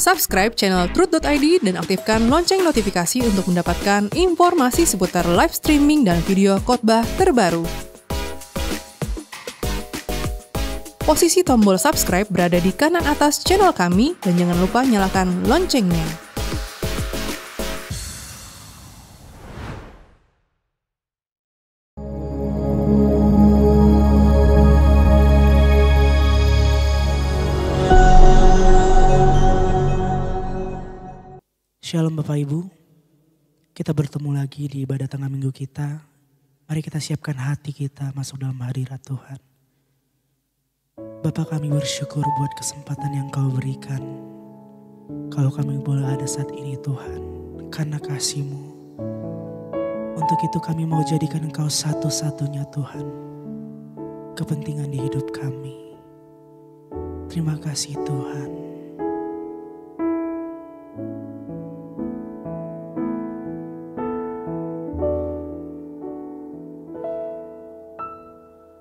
Subscribe channel Truth.id dan aktifkan lonceng notifikasi untuk mendapatkan informasi seputar live streaming dan video khotbah terbaru. Posisi tombol subscribe berada di kanan atas channel kami dan jangan lupa nyalakan loncengnya. Shalom Bapak Ibu, kita bertemu lagi di ibadah tengah minggu kita. Mari kita siapkan hati kita masuk dalam hadirat Tuhan. Bapa, kami bersyukur buat kesempatan yang Kau berikan. Kalau kami boleh ada saat ini Tuhan, karena kasih-Mu. Untuk itu kami mau jadikan Engkau satu-satunya Tuhan, kepentingan di hidup kami. Terima kasih Tuhan.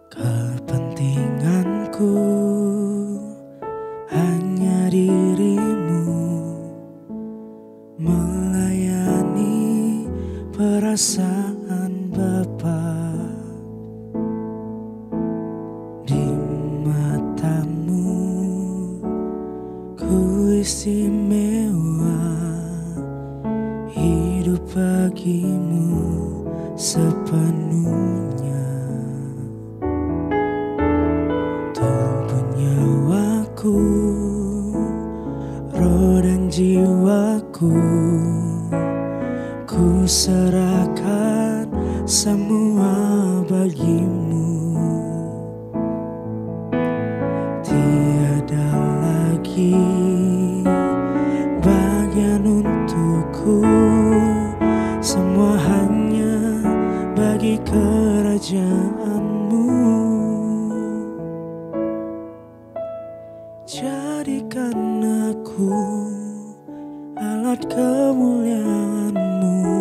Kepentinganku hanya dirimu, melayani perasaan Bapa. Di matamu ku istimewa, hidup bagimu sepenuhnya. Roh dan jiwaku, ku serahkan semua bagimu. Tiada lagi bagian untukku, semua hanya bagi kerajaan-Mu. Jadikan aku alat kemuliaan-Mu,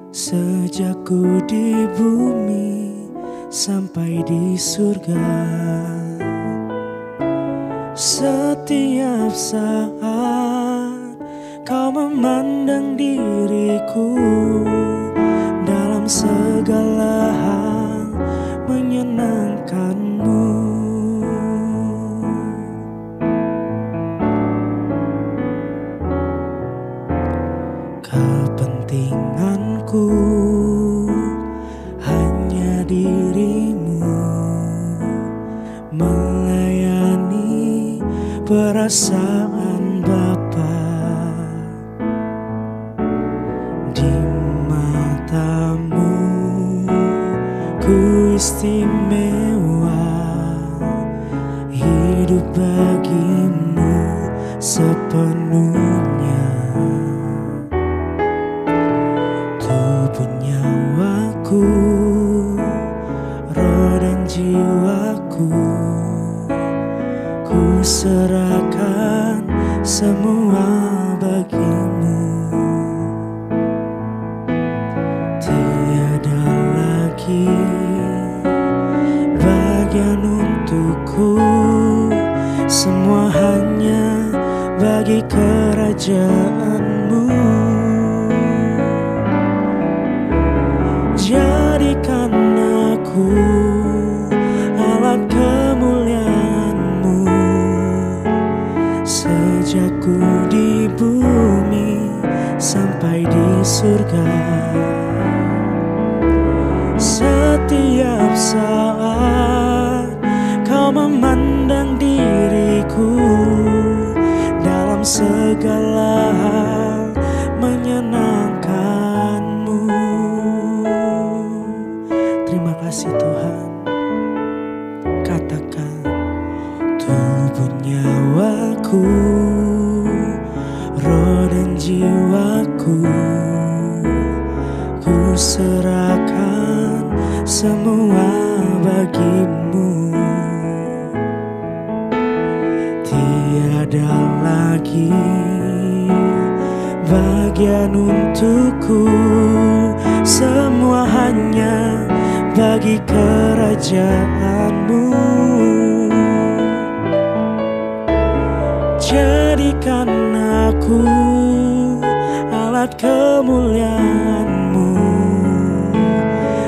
sejak ku di bumi sampai di surga. Setiap saat Kau memandang diriku, dalam segala hal menyenangkan-Mu. Kepentinganku hanya dirimu, melayani perasaan Bapa. Di matamu ku istimewa, hidup bagimu sepenuhnya. Nyawaku, roh dan jiwaku, ku serahkan semua bagimu. Tiada lagi bagian untukku, semua hanya bagi kerajaan-Mu. Jadikan aku alat kemuliaan-Mu, sejak ku di bumi sampai di surga. Setiap saat Kau memandang diriku, dalam segala hal menyenangkan-Mu. Terima kasih Tuhan. Katakan, tubuh nyawaku, roh dan jiwaku, ku serahkan semua bagimu. Tiada lagi bagian untukku, semua hanya bagi kerajaan-Mu. Jadi Jadikan aku alat kemuliaan-Mu.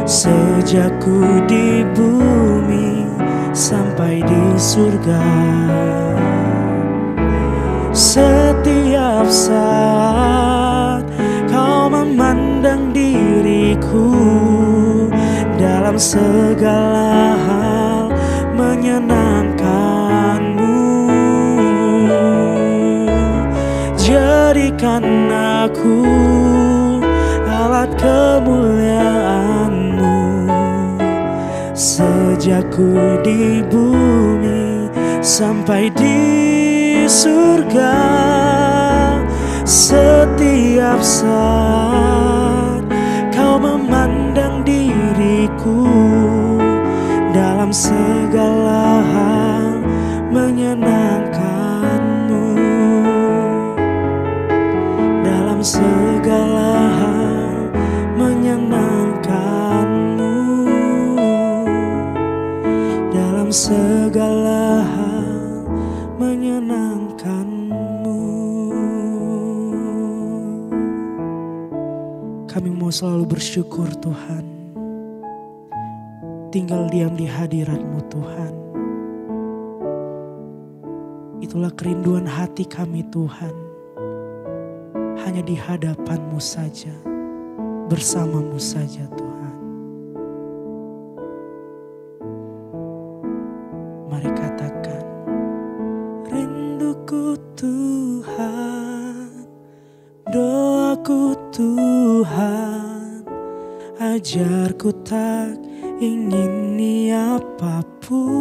Sejak ku di bumi sampai di surga, setiap saat Kau memandang diriku, dalam segala hal menyenangkan-Mu. Jadikan aku alat kemuliaan-Mu. Sejak ku di bumi sampai di surga, setiap saat Kau memandang diriku, dalam segala hal menyenangkan-Mu. Dalam segala hal menyenangkan-Mu. Dalam segala hal menyenangkan-Mu. Kami mau selalu bersyukur Tuhan, tinggal diam di hadirat-Mu Tuhan. Itulah kerinduan hati kami Tuhan, hanya di hadapan-Mu saja, bersama-Mu saja Tuhan. Mari katakan, rinduku Tuhan, doaku Tuhan, ajarku tak ingini apapun.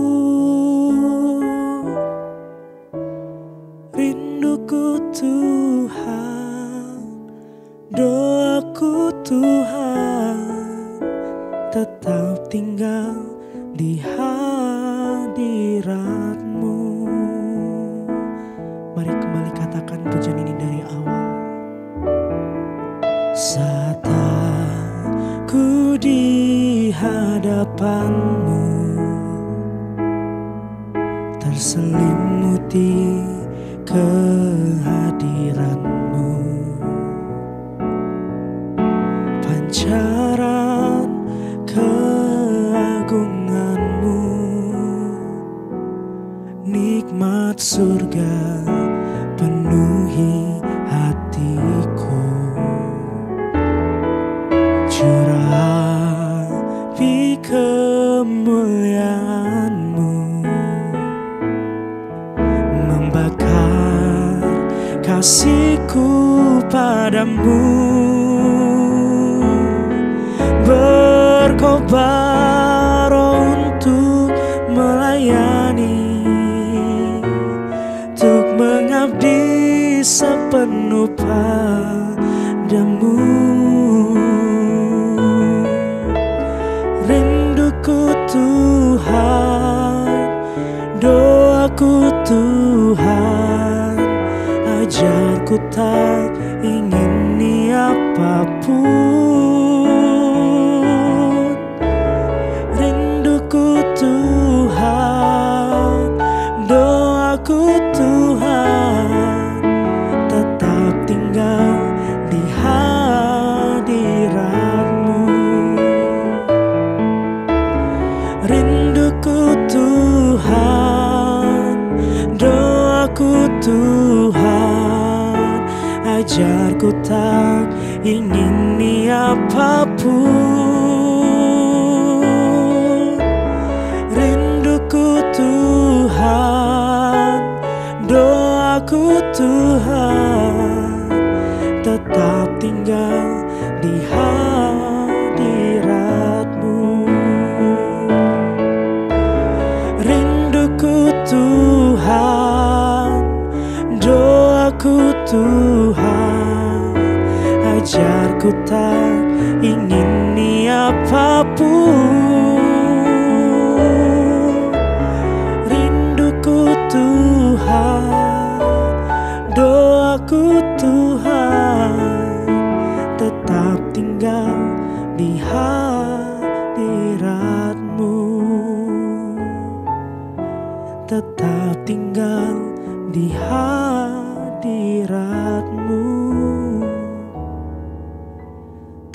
Rinduku Tuhan, doaku Tuhan, tetap tinggal di hadirat-Mu. Mari kembali katakan pujian ini dari awal. Saat aku di hadapan-Mu, terselimuti kehadiran-Mu, pancaran keagungan-Mu, nikmat surga penuhi hatiku. Curahi kemuliaan-Mu, membakar kasih-Ku padamu, berkobar untuk melayani, untuk mengabdi sepenuh padamu. Rinduku Tuhan, doaku Tuhan, ajarku tak ingini apapun. Rinduku Tuhan, doaku Tuhan, tetap tinggal di hadirat-Mu. Rinduku Tuhan, doaku Tuhan, ajarku tak ingini apapun. Rinduku Tuhan, doaku Tuhan, tetap tinggal di hadirat-Mu. Rinduku Tuhan, doaku Tuhan, ajarku tak ingini apapun. Rinduku Tuhan, doaku Tuhan, tetap tinggal di hadirat-Mu. Tetap tinggal di hadirat-Mu.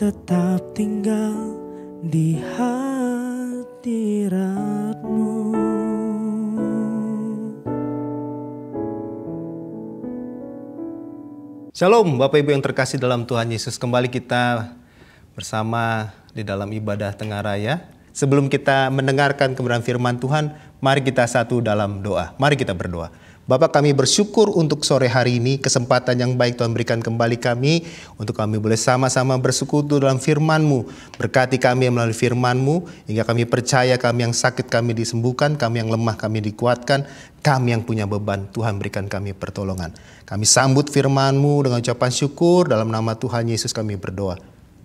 tetap tinggal di hadirat-Mu. Shalom Bapak Ibu yang terkasih dalam Tuhan Yesus. Kembali kita bersama di dalam ibadah Tengah Raya. Sebelum kita mendengarkan kebenaran firman Tuhan, mari kita satu dalam doa. Mari kita berdoa. Bapa, kami bersyukur untuk sore hari ini, kesempatan yang baik Tuhan berikan kembali kami, untuk kami boleh sama-sama bersekutu dalam firman-Mu. Berkati kami melalui firman-Mu, hingga kami percaya kami yang sakit kami disembuhkan, kami yang lemah kami dikuatkan, kami yang punya beban, Tuhan berikan kami pertolongan. Kami sambut firman-Mu dengan ucapan syukur, dalam nama Tuhan Yesus kami berdoa.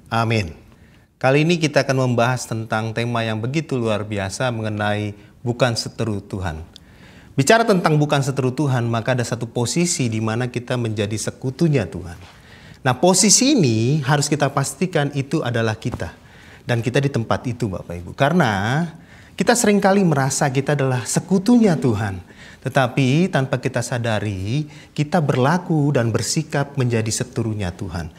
Amin. Kali ini kita akan membahas tentang tema yang begitu luar biasa mengenai bukan seteru Tuhan. Bicara tentang bukan seteru Tuhan, maka ada satu posisi di mana kita menjadi sekutunya Tuhan. Nah, posisi ini harus kita pastikan itu adalah kita. Dan kita di tempat itu Bapak Ibu. Karena kita seringkali merasa kita adalah sekutunya Tuhan. Tetapi tanpa kita sadari, kita berlaku dan bersikap menjadi seterunya Tuhan.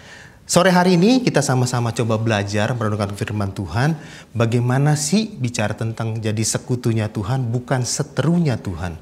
Sore hari ini kita sama-sama coba belajar merenungkan firman Tuhan. Bagaimana sih bicara tentang jadi sekutunya Tuhan, bukan seterunya Tuhan.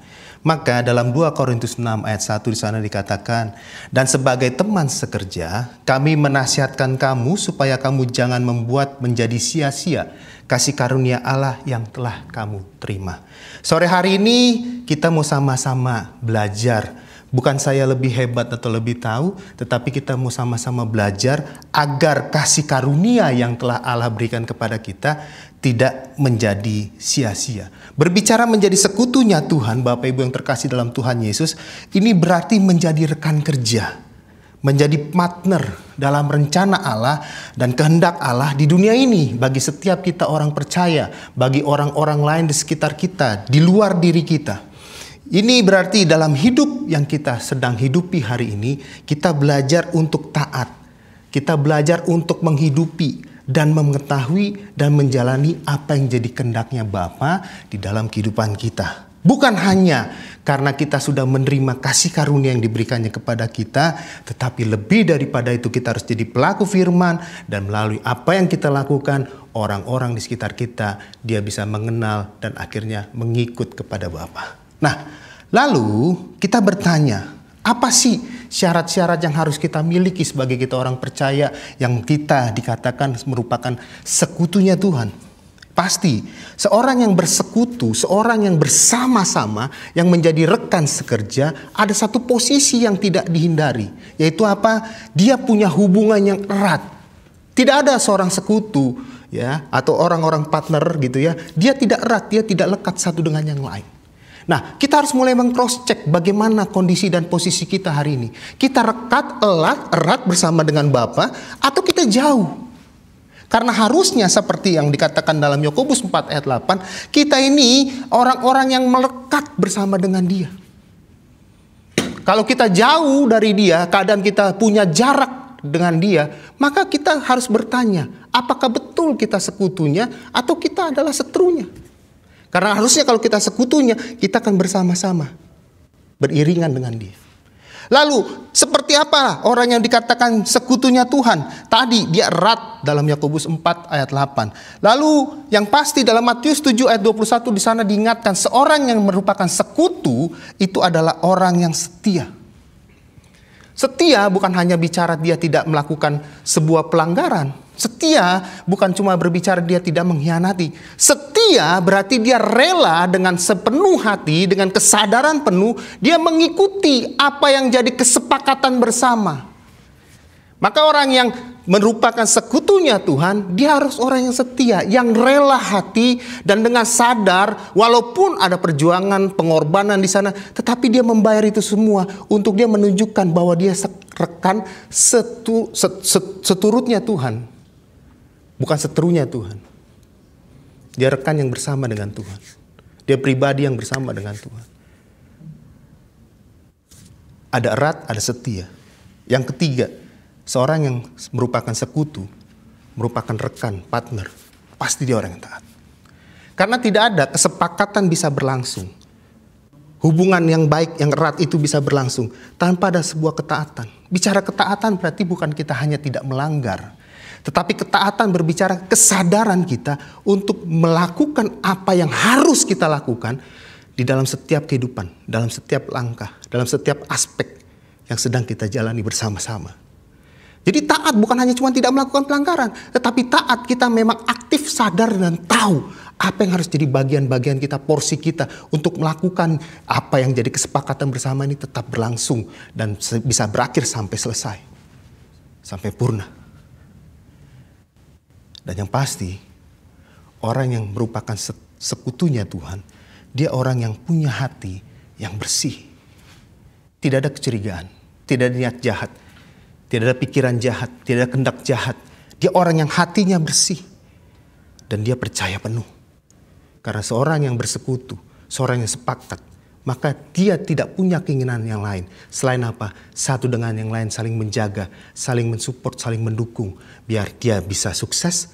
Maka dalam 2 Korintus 6 ayat 1 di sana dikatakan, dan sebagai teman sekerja, kami menasihatkan kamu supaya kamu jangan membuat menjadi sia-sia kasih karunia Allah yang telah kamu terima. Sore hari ini kita mau sama-sama belajar. Bukan saya lebih hebat atau lebih tahu, tetapi kita mau sama-sama belajar agar kasih karunia yang telah Allah berikan kepada kita tidak menjadi sia-sia. Berbicara menjadi sekutunya Tuhan, Bapak Ibu yang terkasih dalam Tuhan Yesus, ini berarti menjadi rekan kerja, menjadi partner dalam rencana Allah dan kehendak Allah di dunia ini bagi setiap kita orang percaya, bagi orang-orang lain di sekitar kita, di luar diri kita. Ini berarti dalam hidup yang kita sedang hidupi hari ini, kita belajar untuk taat. Kita belajar untuk menghidupi dan mengetahui dan menjalani apa yang jadi kehendaknya Bapa di dalam kehidupan kita. Bukan hanya karena kita sudah menerima kasih karunia yang diberikannya kepada kita, tetapi lebih daripada itu kita harus jadi pelaku firman, dan melalui apa yang kita lakukan, orang-orang di sekitar kita, dia bisa mengenal dan akhirnya mengikut kepada Bapa. Nah, lalu kita bertanya, apa sih syarat-syarat yang harus kita miliki sebagai kita orang percaya yang kita dikatakan merupakan sekutunya Tuhan? Pasti, seorang yang bersekutu, seorang yang bersama-sama, yang menjadi rekan sekerja, ada satu posisi yang tidak dihindari. Yaitu apa? Dia punya hubungan yang erat. Tidak ada seorang sekutu ya atau orang-orang partner gitu ya, dia tidak erat, dia tidak lekat satu dengan yang lain. Nah, kita harus mulai meng-cross check bagaimana kondisi dan posisi kita hari ini. Kita rekat, erat bersama dengan Bapa, atau kita jauh. Karena harusnya seperti yang dikatakan dalam Yakobus 4 ayat 8, kita ini orang-orang yang melekat bersama dengan Dia. Kalau kita jauh dari Dia, keadaan kita punya jarak dengan Dia, maka kita harus bertanya, apakah betul kita sekutunya atau kita adalah seterunya? Karena harusnya kalau kita sekutunya, kita akan bersama-sama, beriringan dengan Dia. Lalu, seperti apa orang yang dikatakan sekutunya Tuhan? Tadi dia erat dalam Yakobus 4 ayat 8. Lalu, yang pasti dalam Matius 7 ayat 21 di sana diingatkan, seorang yang merupakan sekutu itu adalah orang yang setia. Setia bukan hanya bicara dia tidak melakukan sebuah pelanggaran. Setia bukan cuma berbicara dia tidak mengkhianati. Setia berarti dia rela dengan sepenuh hati, dengan kesadaran penuh, dia mengikuti apa yang jadi kesepakatan bersama. Maka orang yang merupakan sekutunya Tuhan, dia harus orang yang setia, yang rela hati dan dengan sadar walaupun ada perjuangan, pengorbanan di sana, tetapi dia membayar itu semua untuk dia menunjukkan bahwa dia rekan seturutnya Tuhan. Bukan seterunya Tuhan. Dia rekan yang bersama dengan Tuhan. Dia pribadi yang bersama dengan Tuhan. Ada erat, ada setia. Yang ketiga, seorang yang merupakan sekutu, merupakan rekan, partner, pasti dia orang yang taat. Karena tidak ada kesepakatan bisa berlangsung. Hubungan yang baik, yang erat itu bisa berlangsung tanpa ada sebuah ketaatan. Bicara ketaatan berarti bukan kita hanya tidak melanggar. Tetapi ketaatan berbicara kesadaran kita untuk melakukan apa yang harus kita lakukan di dalam setiap kehidupan, dalam setiap langkah, dalam setiap aspek yang sedang kita jalani bersama-sama. Jadi taat bukan hanya cuma tidak melakukan pelanggaran, tetapi taat kita memang aktif, sadar dan tahu apa yang harus jadi bagian-bagian kita, porsi kita untuk melakukan apa yang jadi kesepakatan bersama ini tetap berlangsung dan bisa berakhir sampai selesai, sampai purna. Dan yang pasti, orang yang merupakan sekutunya Tuhan, dia orang yang punya hati yang bersih. Tidak ada kecurigaan, tidak ada niat jahat, tidak ada pikiran jahat, tidak ada kehendak jahat. Dia orang yang hatinya bersih dan dia percaya penuh. Karena seorang yang bersekutu, seorang yang sepakat, maka dia tidak punya keinginan yang lain. Selain apa? Satu dengan yang lain saling menjaga, saling mensupport, saling mendukung. Biar dia bisa sukses,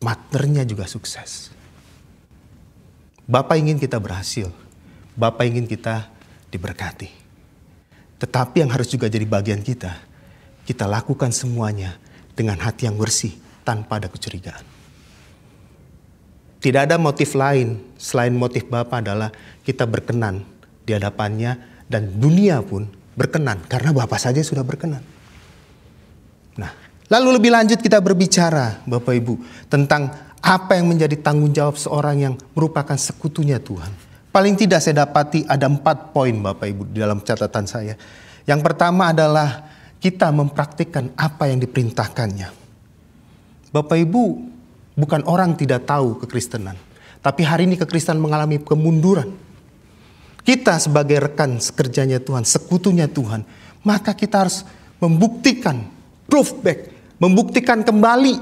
partnernya juga sukses. Bapak ingin kita berhasil. Bapak ingin kita diberkati. Tetapi yang harus juga jadi bagian kita, kita lakukan semuanya dengan hati yang bersih tanpa ada kecurigaan. Tidak ada motif lain selain motif Bapa adalah kita berkenan di hadapannya dan dunia pun berkenan karena Bapa saja sudah berkenan. Nah, lalu lebih lanjut kita berbicara Bapak Ibu tentang apa yang menjadi tanggung jawab seorang yang merupakan sekutunya Tuhan. Paling tidak saya dapati ada 4 poin Bapak Ibu di dalam catatan saya. Yang pertama adalah kita mempraktikkan apa yang diperintahkannya. Bapak Ibu, bukan orang tidak tahu kekristenan. Tapi hari ini kekristenan mengalami kemunduran. Kita sebagai rekan sekerjanya Tuhan, sekutunya Tuhan, maka kita harus membuktikan, proof back, membuktikan kembali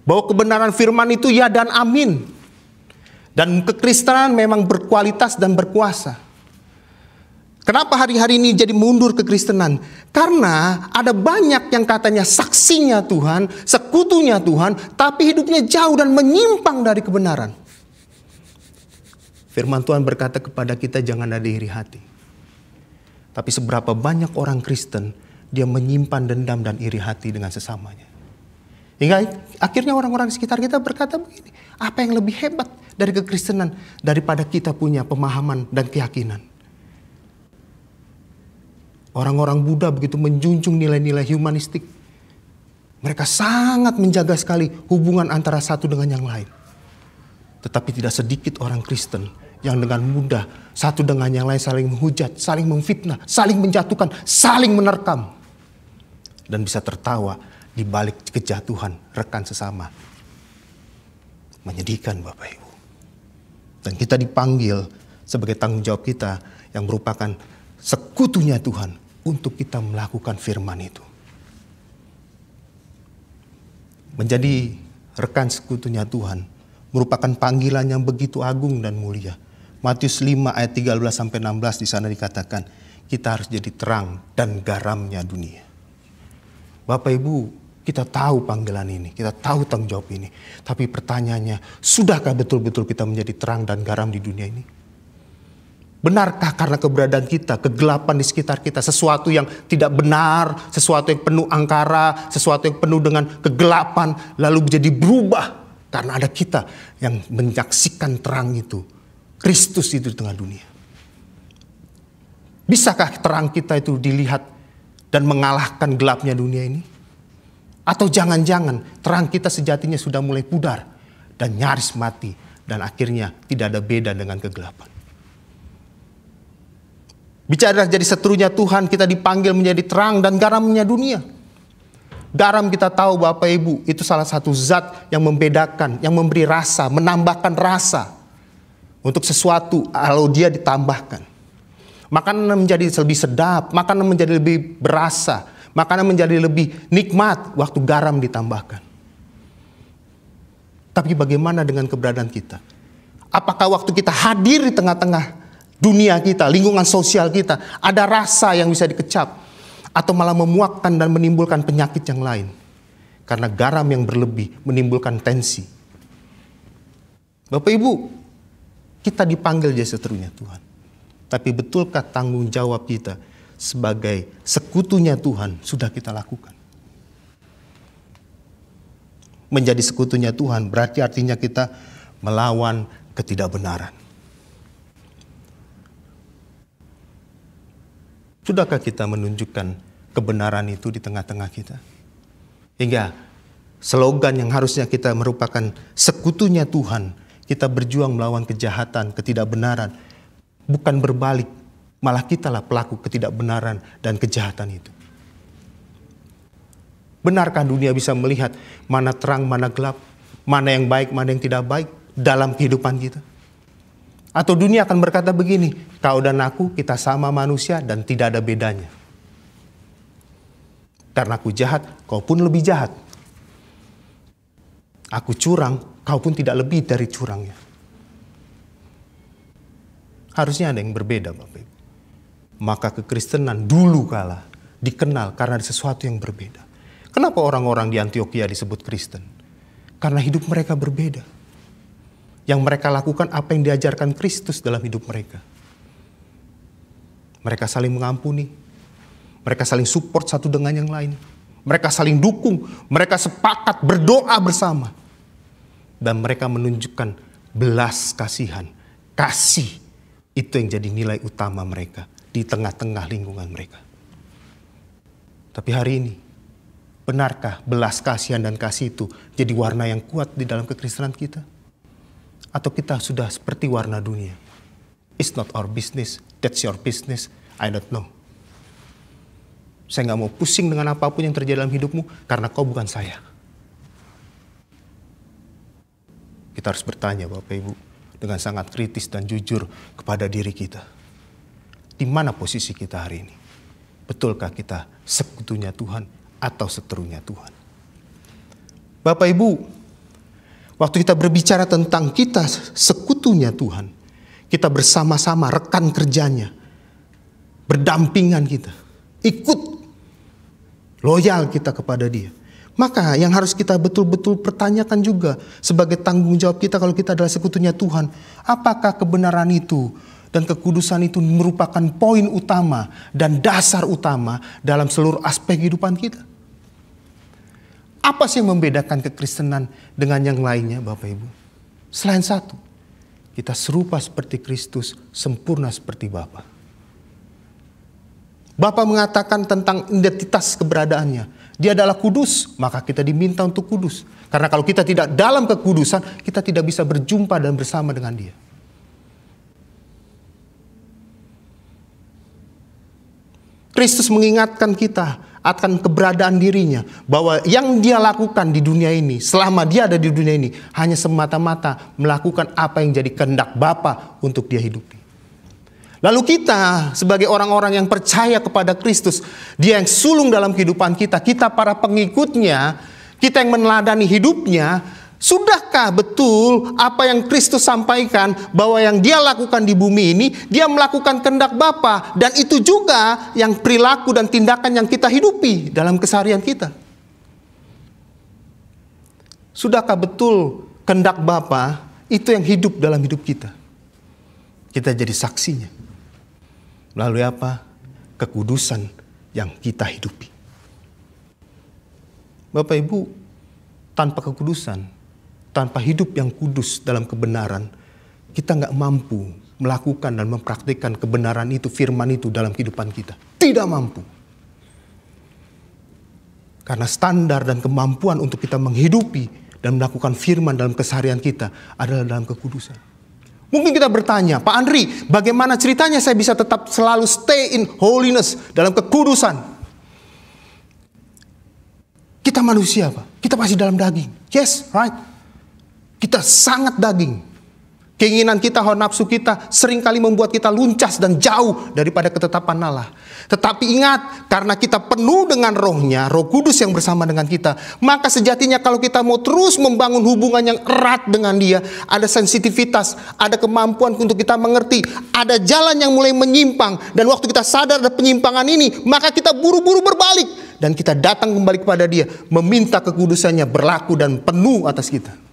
bahwa kebenaran firman itu ya dan amin. Dan kekristenan memang berkualitas dan berkuasa. Kenapa hari-hari ini jadi mundur kekristenan? Karena ada banyak yang katanya saksinya Tuhan, sekutunya Tuhan, tapi hidupnya jauh dan menyimpang dari kebenaran. Firman Tuhan berkata kepada kita jangan ada iri hati. Tapi seberapa banyak orang Kristen dia menyimpan dendam dan iri hati dengan sesamanya. Hingga akhirnya orang-orang di sekitar kita berkata begini, apa yang lebih hebat dari kekristenan daripada kita punya pemahaman dan keyakinan? Orang-orang Buddha begitu menjunjung nilai-nilai humanistik. Mereka sangat menjaga sekali hubungan antara satu dengan yang lain. Tetapi tidak sedikit orang Kristen yang dengan mudah satu dengan yang lain saling menghujat, saling memfitnah, saling menjatuhkan, saling menerkam. Dan bisa tertawa di balik kejatuhan rekan sesama. Menyedihkan Bapak Ibu. Dan kita dipanggil sebagai tanggung jawab kita yang merupakan sekutunya Tuhan untuk kita melakukan firman itu. Menjadi rekan sekutunya Tuhan merupakan panggilan yang begitu agung dan mulia. Matius 5 ayat 13-16 di sana dikatakan kita harus jadi terang dan garamnya dunia. Bapak Ibu, kita tahu panggilan ini, kita tahu tanggung jawab ini. Tapi pertanyaannya, sudahkah betul-betul kita menjadi terang dan garam di dunia ini? Benarkah karena keberadaan kita, kegelapan di sekitar kita, sesuatu yang tidak benar, sesuatu yang penuh angkara, sesuatu yang penuh dengan kegelapan, lalu menjadi berubah karena ada kita yang menyaksikan terang itu, Kristus itu di tengah dunia. Bisakah terang kita itu dilihat dan mengalahkan gelapnya dunia ini? Atau jangan-jangan terang kita sejatinya sudah mulai pudar dan nyaris mati dan akhirnya tidak ada beda dengan kegelapan. Bicara jadi seterunya Tuhan, kita dipanggil menjadi terang dan garamnya dunia. Garam kita tahu Bapak Ibu, itu salah satu zat yang membedakan, yang memberi rasa, menambahkan rasa untuk sesuatu kalau dia ditambahkan. Makanan menjadi lebih sedap, makanan menjadi lebih berasa, makanan menjadi lebih nikmat waktu garam ditambahkan. Tapi bagaimana dengan keberadaan kita? Apakah waktu kita hadir di tengah-tengah dunia kita, lingkungan sosial kita, ada rasa yang bisa dikecap atau malah memuakkan dan menimbulkan penyakit yang lain? Karena garam yang berlebih menimbulkan tensi. Bapak Ibu, kita dipanggil jadi seterunya Tuhan. Tapi betulkah tanggung jawab kita sebagai sekutunya Tuhan sudah kita lakukan? menjadi sekutunya Tuhan, berarti artinya kita melawan ketidakbenaran. Sudahkah kita menunjukkan kebenaran itu di tengah-tengah kita? Hingga slogan yang harusnya kita merupakan sekutunya Tuhan, kita berjuang melawan kejahatan, ketidakbenaran, bukan berbalik, malah kitalah pelaku ketidakbenaran dan kejahatan itu. Benarkah dunia bisa melihat mana terang, mana gelap, mana yang baik, mana yang tidak baik dalam kehidupan kita? Atau dunia akan berkata begini, kau dan aku kita sama manusia dan tidak ada bedanya. Karena aku jahat, kau pun lebih jahat. Aku curang, kau pun tidak lebih dari curangnya. Harusnya ada yang berbeda, Bapak Ibu. Maka kekristenan dulu kala dikenal karena ada sesuatu yang berbeda. Kenapa orang-orang di Antioquia disebut Kristen? Karena hidup mereka berbeda. Yang mereka lakukan apa yang diajarkan Kristus dalam hidup mereka. Mereka saling mengampuni. Mereka saling support satu dengan yang lain. Mereka saling dukung. Mereka sepakat berdoa bersama. Dan mereka menunjukkan belas kasihan. Kasih. Itu yang jadi nilai utama mereka di tengah-tengah lingkungan mereka. Tapi hari ini, benarkah belas kasihan dan kasih itu jadi warna yang kuat di dalam kekristenan kita? Atau kita sudah seperti warna dunia? It's not our business, that's your business, I don't know. Saya gak mau pusing dengan apapun yang terjadi dalam hidupmu, karena kau bukan saya. Kita harus bertanya Bapak Ibu, dengan sangat kritis dan jujur kepada diri kita. Di mana posisi kita hari ini? Betulkah kita sekutunya Tuhan atau seterunya Tuhan? Bapak Ibu, waktu kita berbicara tentang kita sekutunya Tuhan, kita bersama-sama rekan kerjanya, berdampingan kita, ikut loyal kita kepada Dia. Maka yang harus kita betul-betul pertanyakan juga sebagai tanggung jawab kita kalau kita adalah sekutunya Tuhan, apakah kebenaran itu dan kekudusan itu merupakan poin utama dan dasar utama dalam seluruh aspek kehidupan kita? Apa sih yang membedakan kekristenan dengan yang lainnya Bapak Ibu? Selain satu, kita serupa seperti Kristus, sempurna seperti Bapa. Bapa mengatakan tentang identitas keberadaannya. Dia adalah kudus, maka kita diminta untuk kudus. Karena kalau kita tidak dalam kekudusan, kita tidak bisa berjumpa dan bersama dengan Dia. Kristus mengingatkan kita akan keberadaan dirinya, bahwa yang Dia lakukan di dunia ini, selama Dia ada di dunia ini, hanya semata-mata melakukan apa yang jadi kehendak Bapa untuk Dia hidupi. Lalu kita sebagai orang-orang yang percaya kepada Kristus, Dia yang sulung dalam kehidupan kita, kita para pengikutnya, kita yang meneladani hidupnya, sudahkah betul apa yang Kristus sampaikan bahwa yang Dia lakukan di bumi ini, Dia melakukan kehendak Bapa, dan itu juga yang perilaku dan tindakan yang kita hidupi dalam keseharian kita? Sudahkah betul kehendak Bapa itu yang hidup dalam hidup kita? Kita jadi saksinya. Melalui apa? Kekudusan yang kita hidupi. Bapak Ibu, tanpa kekudusan, tanpa hidup yang kudus dalam kebenaran, kita nggak mampu melakukan dan mempraktikkan kebenaran itu, firman itu dalam kehidupan kita. Tidak mampu. Karena standar dan kemampuan untuk kita menghidupi dan melakukan firman dalam keseharian kita adalah dalam kekudusan. Mungkin kita bertanya, Pak Andri, bagaimana ceritanya saya bisa tetap selalu stay in holiness, dalam kekudusan? Kita manusia, Pak. Kita masih dalam daging. Yes, right. Kita sangat daging. Keinginan kita, hawa nafsu kita seringkali membuat kita luncas dan jauh daripada ketetapan Allah. Tetapi ingat, karena kita penuh dengan Roh-Nya, Roh Kudus yang bersama dengan kita, maka sejatinya kalau kita mau terus membangun hubungan yang erat dengan Dia, ada sensitivitas, ada kemampuan untuk kita mengerti, ada jalan yang mulai menyimpang, dan waktu kita sadar ada penyimpangan ini, maka kita buru-buru berbalik dan kita datang kembali kepada Dia, meminta kekudusannya berlaku dan penuh atas kita.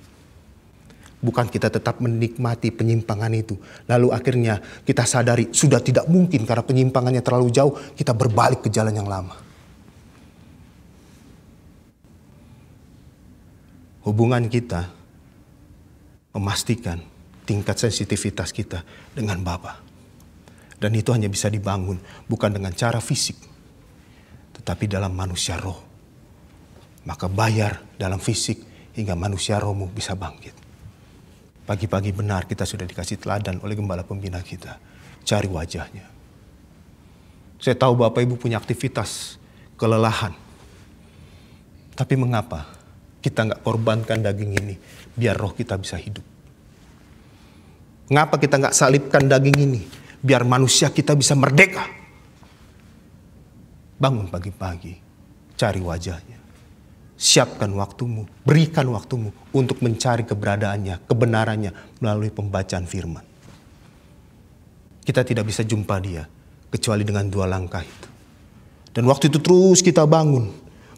Bukan kita tetap menikmati penyimpangan itu. Lalu akhirnya kita sadari sudah tidak mungkin karena penyimpangannya terlalu jauh. Kita berbalik ke jalan yang lama. hubungan kita memastikan tingkat sensitivitas kita dengan Bapa. Dan itu hanya bisa dibangun bukan dengan cara fisik, tetapi dalam manusia roh. Maka bayar dalam fisik hingga manusia rohmu bisa bangkit. Pagi-pagi benar kita sudah dikasih teladan oleh gembala pembina kita. Cari wajahnya. Saya tahu Bapak Ibu punya aktivitas, kelelahan. Tapi mengapa kita nggak korbankan daging ini biar roh kita bisa hidup? Mengapa kita nggak salibkan daging ini biar manusia kita bisa merdeka? Bangun pagi-pagi, cari wajahnya. Siapkan waktumu, berikan waktumu untuk mencari keberadaannya, kebenarannya melalui pembacaan firman. Kita tidak bisa jumpa dia kecuali dengan 2 langkah itu. Dan waktu itu terus kita bangun,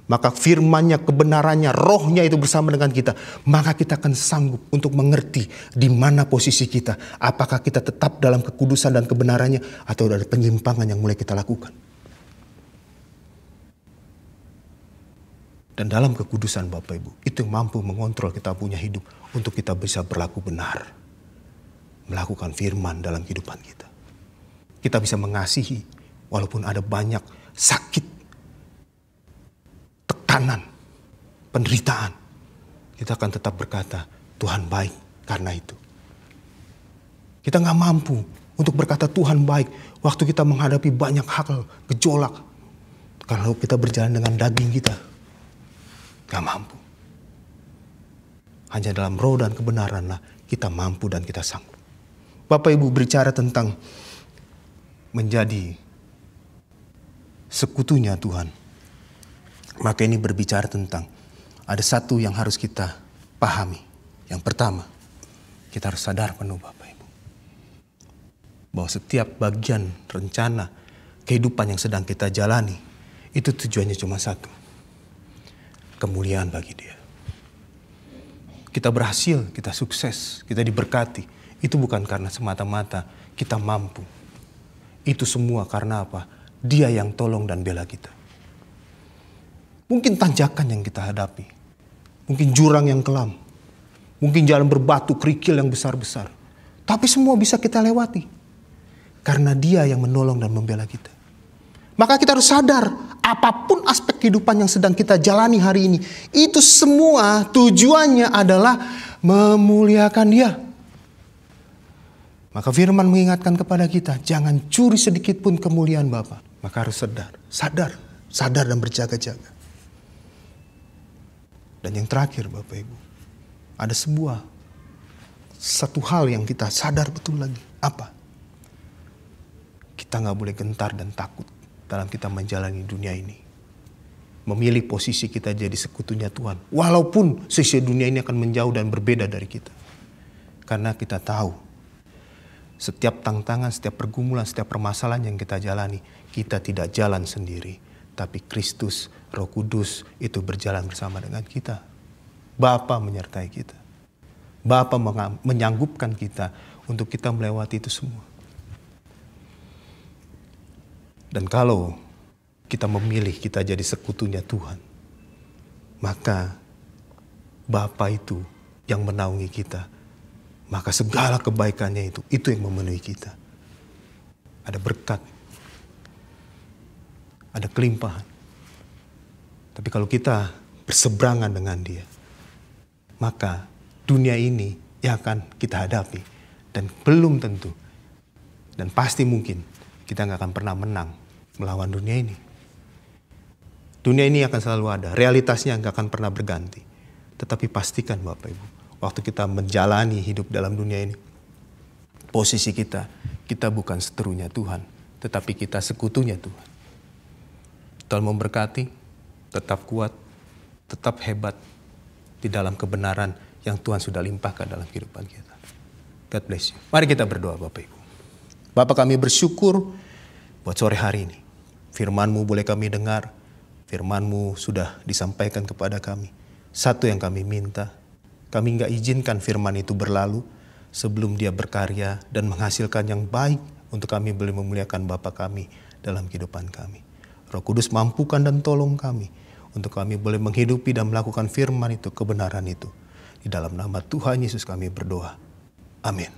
maka firmannya, kebenarannya, rohnya itu bersama dengan kita. Maka kita akan sanggup untuk mengerti di mana posisi kita. Apakah kita tetap dalam kekudusan dan kebenarannya atau ada penyimpangan yang mulai kita lakukan. Dan dalam kekudusan Bapak Ibu, itu yang mampu mengontrol kita punya hidup untuk kita bisa berlaku benar. Melakukan firman dalam kehidupan kita. Kita bisa mengasihi walaupun ada banyak sakit, tekanan, penderitaan. Kita akan tetap berkata, Tuhan baik karena itu. Kita gak mampu untuk berkata Tuhan baik waktu kita menghadapi banyak hal, gejolak. Kalau kita berjalan dengan daging kita. Gak mampu. Hanya dalam roh dan kebenaranlah kita mampu dan kita sanggup. Bapak Ibu berbicara tentang menjadi sekutunya Tuhan. Maka ini berbicara tentang ada satu yang harus kita pahami. Yang pertama, kita harus sadar penuh Bapak Ibu. Bahwa setiap bagian rencana kehidupan yang sedang kita jalani, itu tujuannya cuma satu. Kemuliaan bagi Dia. Kita berhasil, kita sukses, kita diberkati. Itu bukan karena semata-mata kita mampu. Itu semua karena apa? Dia yang tolong dan bela kita. Mungkin tanjakan yang kita hadapi. Mungkin jurang yang kelam. Mungkin jalan berbatu, kerikil yang besar-besar. Tapi semua bisa kita lewati. Karena Dia yang menolong dan membela kita. Maka kita harus sadar, apapun aspek kehidupan yang sedang kita jalani hari ini, itu semua tujuannya adalah memuliakan Dia. Maka firman mengingatkan kepada kita, jangan curi sedikit pun kemuliaan Bapa. Maka harus sadar dan berjaga-jaga. Dan yang terakhir Bapak Ibu, ada satu hal yang kita sadar betul lagi. Apa? Kita gak boleh gentar dan takut dalam kita menjalani dunia ini. Memilih posisi kita jadi sekutunya Tuhan. Walaupun sisi dunia ini akan menjauh dan berbeda dari kita. Karena kita tahu, setiap tantangan, setiap pergumulan, setiap permasalahan yang kita jalani, kita tidak jalan sendiri. Tapi Kristus, Roh Kudus itu berjalan bersama dengan kita. Bapa menyertai kita. Bapa menyanggupkan kita untuk kita melewati itu semua. Dan kalau kita memilih kita jadi sekutunya Tuhan, maka Bapa itu yang menaungi kita. Maka segala kebaikannya itu yang memenuhi kita. Ada berkat, ada kelimpahan. Tapi kalau kita berseberangan dengan Dia, maka dunia ini yang akan kita hadapi. Dan belum tentu, dan pasti mungkin, kita gak akan pernah menang melawan dunia ini. Dunia ini akan selalu ada. Realitasnya gak akan pernah berganti. Tetapi pastikan Bapak Ibu, waktu kita menjalani hidup dalam dunia ini, posisi kita bukan seterunya Tuhan, tetapi kita sekutunya Tuhan. Tuhan memberkati, tetap kuat, tetap hebat di dalam kebenaran yang Tuhan sudah limpahkan dalam kehidupan kita. God bless you. Mari kita berdoa Bapak Ibu. Bapa, kami bersyukur buat sore hari ini. Firman-Mu boleh kami dengar. Firman-Mu sudah disampaikan kepada kami. Satu yang kami minta, kami gak izinkan firman itu berlalu sebelum dia berkarya dan menghasilkan yang baik untuk kami boleh memuliakan Bapa kami dalam kehidupan kami. Roh Kudus mampukan dan tolong kami untuk kami boleh menghidupi dan melakukan firman itu, kebenaran itu. Di dalam nama Tuhan Yesus kami berdoa. Amin.